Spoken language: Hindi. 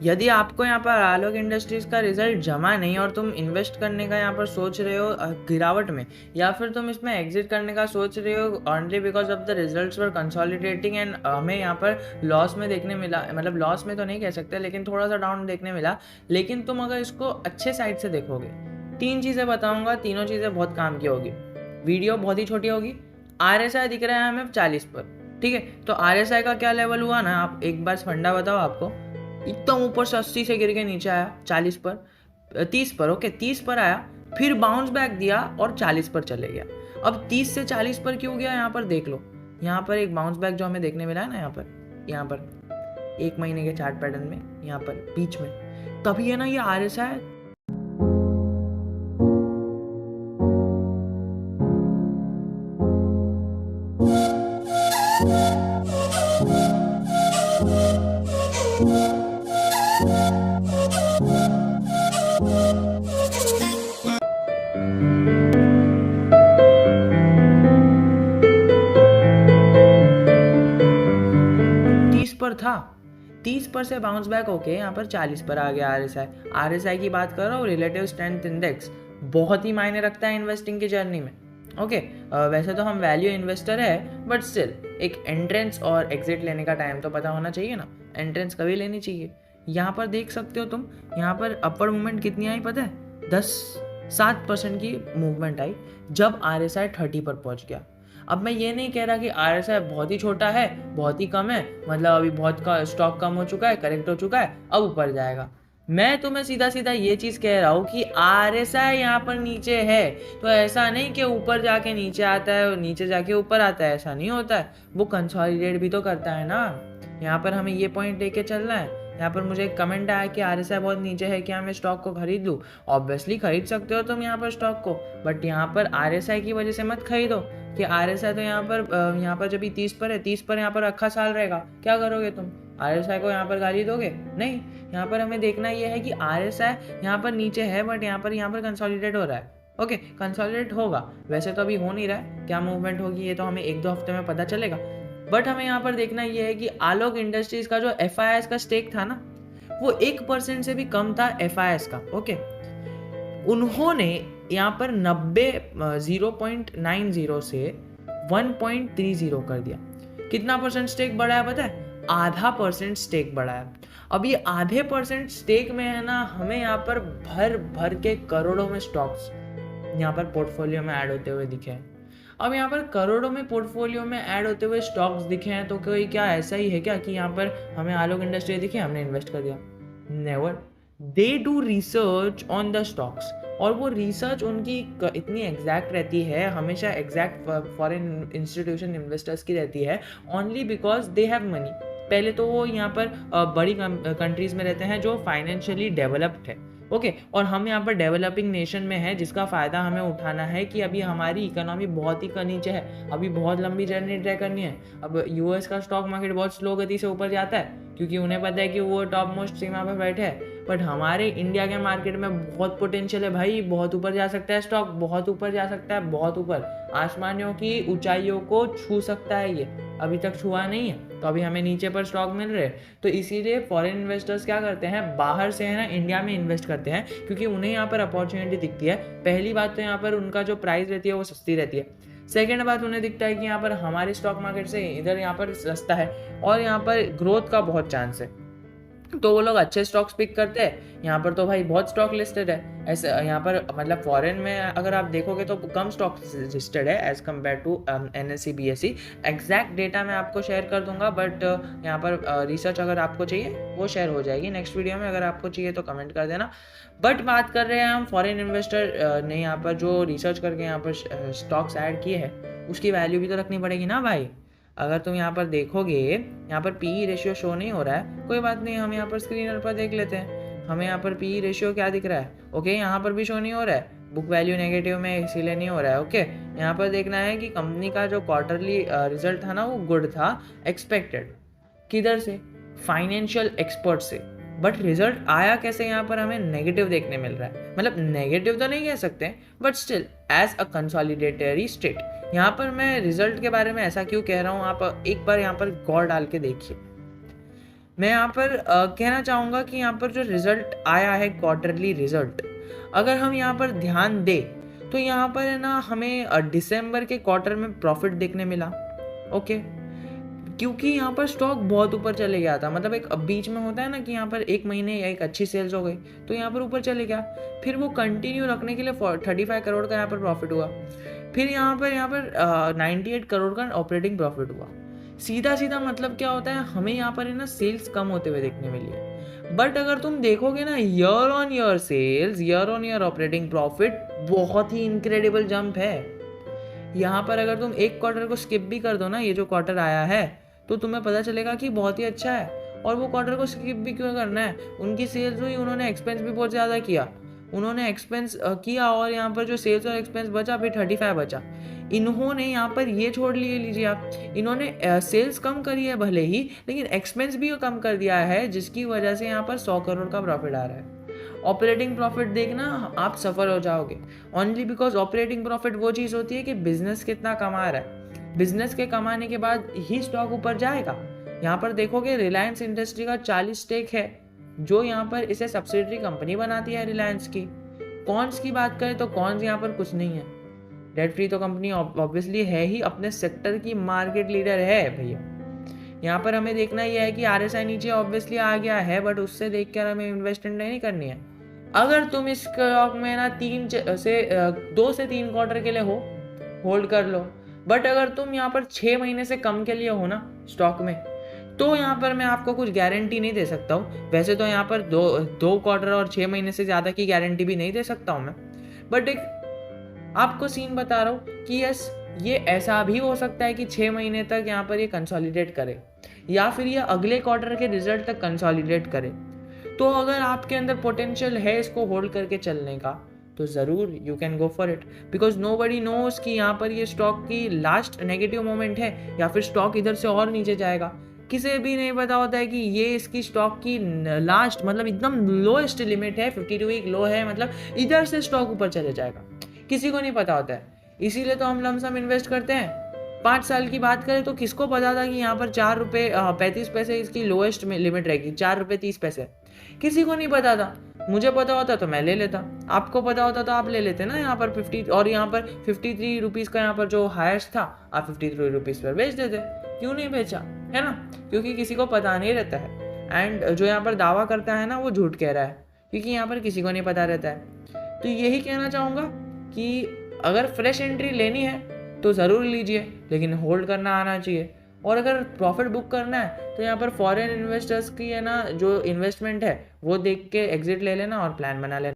यदि आपको यहाँ पर आलोक इंडस्ट्रीज का रिजल्ट जमा नहीं और तुम इन्वेस्ट करने का यहाँ पर सोच रहे हो गिरावट में, या फिर तुम इसमें एग्जिट करने का सोच रहे हो only because of the results were consolidating and हमें यहाँ पर लॉस में देखने मिला, मतलब लॉस में तो नहीं कह सकते लेकिन थोड़ा सा डाउन देखने मिला, लेकिन तुम अगर इसको अच्छे साइड से देखोगे, 3 चीज़ें बताऊंगा, तीनों चीज़ें बहुत काम की होगी। वीडियो बहुत ही छोटी होगी। RSI दिख रहा है हमें 40 पर, ठीक है, तो RSI का क्या लेवल हुआ ना, आप एक बार फंडा बताओ आपको। एकदम ऊपर से 80 से गिर के नीचे आया 40 पर, 30 पर, ओके 30 पर आया, फिर बाउंस बैक दिया और 40 पर चले गया। अब 30 से 40 पर क्यों गया, यहाँ पर देख लो, यहाँ पर एक बाउंस बैक जो हमें देखने मिला है ना, यहाँ पर 1 महीने के चार्ट पैटर्न में, यहाँ पर बीच में, तभी है ना ये RSI पर था, 30 पर से बाउंस बैक होके यहाँ पर 40 पर आ गया RSI की बात कर रहा हूँ, रिलेटिव स्ट्रेंथ इंडेक्स बहुत ही मायने रखता है इन्वेस्टिंग की जर्नी में। ओके, वैसे तो हम वैल्यू इन्वेस्टर है, बट स्टिल एक एंट्रेंस और एग्जिट लेने का टाइम तो पता होना चाहिए ना, एंट्रेंस कभी लेनी चाहिए। यहाँ पर देख सकते हो तुम, यहाँ पर अपवर्ड मूवमेंट कितनी आई पता है, 7% की मूवमेंट आई जब RSI 30 पर पहुँच गया। अब मैं ये नहीं कह रहा कि RSI बहुत ही छोटा है, बहुत ही कम है, मतलब अभी बहुत का स्टॉक कम हो चुका है, करेक्ट हो चुका है, अब ऊपर जाएगा। मैं तुम्हें सीधा सीधा ये चीज़ कह रहा हूँ कि RSI यहाँ पर नीचे है, तो ऐसा नहीं कि ऊपर जाके नीचे आता है और नीचे जाके ऊपर आता है, ऐसा नहीं होता है, वो कंसोलिडेट भी तो करता है ना। यहाँ पर हमें ये पॉइंट लेके चलना है। यहाँ पर मुझे एक कमेंट आया कि RSI बहुत नीचे है, क्या मैं स्टॉक को खरीद लूँ? ऑब्वियसली खरीद सकते हो तुम यहाँ पर स्टॉक को, बट यहाँ पर RSI की वजह से मत खरीदो कि RSI तो यहाँ पर जब 30 पर है, 30 पर यहाँ पर रखा साल रहेगा, क्या करोगे तुम? RSI को यहाँ पर गाली दोगे? नहीं, यहाँ पर हमें देखना ये है कि RSI यहाँ पर नीचे है, बट यहाँ पर कंसोलिडेट हो रहा है। ओके, कंसोलिडेट होगा, वैसे तो अभी हो नहीं रहा है, क्या मूवमेंट होगी ये तो हमें 1-2 हफ्ते में पता चलेगा। बट हमें यहाँ पर देखना ये है कि आलोक इंडस्ट्रीज का जो FIS का स्टेक था ना, वो 1% से भी कम था FIS का। ओके, उन्होंने यहाँ पर 0.90 से 1.30 कर दिया। कितना परसेंट स्टेक बढ़ाया पता है? आधा परसेंट स्टेक बढ़ाया। अब ये आधे परसेंट स्टेक में है ना, हमें यहाँ पर भर भर के करोड़ों में स्टॉक्स यहाँ पर पोर्टफोलियो में ऐड होते हुए दिखे हैं। अब यहाँ पर करोड़ों में पोर्टफोलियो में ऐड होते हुए स्टॉक्स दिखे हैं, तो कोई क्या ऐसा ही है क्या कि यहाँ पर हमें आलोक इंडस्ट्री दिखे, हमने इन्वेस्ट कर दिया? Never. They do research on the stocks, और वो रिसर्च उनकी इतनी एग्जैक्ट रहती है, हमेशा एग्जैक्ट फॉरेन इंस्टीट्यूशन इन्वेस्टर्स की रहती है, only because they have money. पहले तो वो यहाँ पर बड़ी कंट्रीज में रहते हैं जो फाइनेंशियली डेवलप्ड है। ओके, और हम यहाँ पर डेवलपिंग नेशन में है, जिसका फ़ायदा हमें उठाना है कि अभी हमारी इकोनॉमी बहुत ही नीचे है, अभी बहुत लंबी जर्नी तय करनी है। अब US का स्टॉक मार्केट बहुत स्लो गति से ऊपर जाता है, क्योंकि उन्हें पता है कि वो टॉप मोस्ट सीमा पर बैठे हैं, बट हमारे इंडिया के मार्केट में बहुत पोटेंशियल है भाई, बहुत ऊपर जा सकता है स्टॉक, बहुत ऊपर जा सकता है, बहुत ऊपर, आसमानियों की ऊंचाइयों को छू सकता है। ये अभी तक छुआ नहीं है, तो अभी हमें नीचे पर स्टॉक मिल रहे हैं। तो इसीलिए फॉरेन इन्वेस्टर्स क्या करते हैं, बाहर से है ना इंडिया में इन्वेस्ट करते हैं, क्योंकि उन्हें यहाँ पर अपॉर्चुनिटी दिखती है। पहली बात तो यहाँ पर उनका जो प्राइस रहती है वो सस्ती रहती है। सेकेंड बात, उन्हें दिखता है कि यहाँ पर हमारे स्टॉक मार्केट से इधर यहाँ पर सस्ता है और यहाँ पर ग्रोथ का बहुत चांस है, तो वो लोग अच्छे स्टॉक्स पिक करते हैं। यहाँ पर तो भाई बहुत स्टॉक लिस्टेड है, ऐसे यहाँ पर मतलब फॉरेन में अगर आप देखोगे तो कम स्टॉक लिस्टेड है as compare to NSE BSE। Exact data मैं आपको शेयर कर दूंगा, बट यहाँ पर रिसर्च अगर आपको चाहिए वो शेयर हो जाएगी नेक्स्ट वीडियो में, अगर आपको चाहिए तो कमेंट कर देना। बट बात कर रहे हैं हम फॉरेन इन्वेस्टर ने यहाँ पर जो रिसर्च करके यहाँ पर स्टॉक्स ऐड किए हैं, उसकी वैल्यू भी तो रखनी पड़ेगी ना भाई। अगर तुम यहाँ पर देखोगे, यहाँ पर PE रेशियो शो नहीं हो रहा है, कोई बात नहीं, हम यहाँ पर स्क्रीनर पर देख लेते हैं। हमें यहाँ पर PE रेशियो क्या दिख रहा है? ओके, यहाँ पर भी शो नहीं हो रहा है, बुक वैल्यू नेगेटिव में इसीलिए नहीं हो रहा है। ओके, यहाँ पर देखना है कि कंपनी का जो क्वार्टरली रिजल्ट था ना वो गुड था, एक्सपेक्टेड। किधर से? फाइनेंशियल एक्सपर्ट से। बट रिजल्ट आया कैसे? यहाँ पर हमें नेगेटिव देखने मिल रहा है, मतलब नेगेटिव तो नहीं कह सकते, but still as a consolidatory state. यहाँ पर मैं रिजल्ट के बारे में ऐसा क्यों कह रहा हूँ, आप एक बार यहाँ पर गौर डाल के देखिए। मैं यहाँ पर कहना चाहूँगा कि यहाँ पर जो रिजल्ट आया है क्वार्टरली रिजल्ट, अगर हम यहाँ पर ध्यान दें तो यहाँ पर है ना हमें दिसंबर के क्वार्टर में प्रॉफिट देखने मिला। ओके, क्योंकि यहाँ पर स्टॉक बहुत ऊपर चले गया था, मतलब एक बीच में होता है ना कि यहाँ पर एक महीने या एक अच्छी सेल्स हो गई तो यहाँ पर ऊपर चले गया, फिर वो कंटिन्यू रखने के लिए 35 करोड़ का यहाँ पर प्रॉफिट हुआ, फिर यहाँ पर 98 करोड़ का ऑपरेटिंग प्रॉफिट हुआ। सीधा सीधा मतलब क्या होता है, हमें यहाँ पर है ना सेल्स कम होते हुए देखने मिली है, बट अगर तुम देखोगे ना year on year sales, year on year operating profit बहुत ही इनक्रेडिबल जंप है। यहाँ पर अगर तुम एक क्वार्टर को स्किप भी कर दो ना, ये जो क्वार्टर आया है, तो तुम्हें पता चलेगा कि बहुत ही अच्छा है। और वो क्वार्टर को स्किप भी क्यों करना है, उनकी सेल्स हुई, उन्होंने एक्सपेंस भी बहुत ज़्यादा किया, उन्होंने एक्सपेंस किया और यहाँ पर जो सेल्स और एक्सपेंस बचा फिर 35 बचा। इन्होंने यहाँ पर ये छोड़ लिए, लीजिए आप, इन्होंने सेल्स कम करी है भले ही, लेकिन एक्सपेंस भी कम कर दिया है, जिसकी वजह से यहाँ पर 100 करोड़ का प्रॉफिट आ रहा है। ऑपरेटिंग प्रॉफिट देखना आप सफर हो जाओगे, ओनली बिकॉज ऑपरेटिंग प्रॉफिट वो चीज़ होती है कि बिजनेस कितना कमा रहा है, बिजनेस के कमाने के बाद ही स्टॉक ऊपर जाएगा। यहाँ पर देखोगे रिलायंस इंडस्ट्री का 40 स्टेक है, जो यहाँ पर इसे सब्सिडरी कंपनी बनाती है रिलायंस की। कॉन्स की बात करें तो कॉन्स यहाँ पर कुछ नहीं है, डेट फ्री तो कंपनी ऑब्वियसली है ही, अपने सेक्टर की मार्केट लीडर है भैया। यहाँ पर हमें देखना यह है कि RSI नीचे ऑब्वियसली आ गया है, बट उससे देख कर हमें इन्वेस्टमेंट नहीं करनी है। अगर तुम इस स्टॉक में ना 2 से 3 क्वार्टर के लिए हो, होल्ड कर लो, बट अगर तुम यहाँ पर 6 महीने से कम के लिए हो ना स्टॉक में, तो यहाँ पर मैं आपको कुछ गारंटी नहीं दे सकता हूँ। वैसे तो यहाँ पर दो क्वार्टर और 6 महीने से ज़्यादा की गारंटी भी नहीं दे सकता हूँ मैं, बट एक आपको सीन बता रहा हूँ कि यस, ये ऐसा भी हो सकता है कि 6 महीने तक यहाँ पर ये कंसोलिडेट करे, या फिर ये अगले क्वार्टर के रिजल्ट तक कंसोलिडेट करे। तो अगर आपके अंदर पोटेंशियल है इसको होल्ड करके चलने का, तो ज़रूर you can go for it, because nobody knows कि यहाँ पर ये स्टॉक की लास्ट नेगेटिव मोमेंट है या फिर स्टॉक इधर से और नीचे जाएगा। किसी भी नहीं पता होता है कि ये इसकी स्टॉक की लास्ट मतलब एकदम लोएस्ट लिमिट है, 52 वीक लो है, मतलब इधर से स्टॉक ऊपर चले जाएगा, किसी को नहीं पता होता है। इसीलिए तो हम लमसम इन्वेस्ट करते हैं। 5 साल की बात करें तो किसको पता था कि यहाँ पर 4 रुपये 35 पैसे इसकी लोएस्ट लिमिट रहेगी, 4 रुपये 30 पैसे, किसी को नहीं पता था। मुझे पता होता तो मैं ले लेता, आपको पता होता तो आप ले लेते ना। यहाँ पर 50 और यहाँ पर 53 रुपीज़ का यहाँ पर जो हाईएस्ट था, आप 53 रुपीज़ पर बेच देते। क्यों नहीं बेचा, है ना? क्योंकि किसी को पता नहीं रहता है, एंड जो यहाँ पर दावा करता है ना वो झूठ कह रहा है, क्योंकि यहाँ पर किसी को नहीं पता रहता है। तो यही कहना चाहूँगा कि अगर फ्रेश एंट्री लेनी है तो ज़रूर लीजिए, लेकिन होल्ड करना आना चाहिए। और अगर प्रॉफिट बुक करना है तो यहाँ पर फॉरेन इन्वेस्टर्स की है ना जो इन्वेस्टमेंट है वो देख के एग्जिट ले लेना और प्लान बना लेना।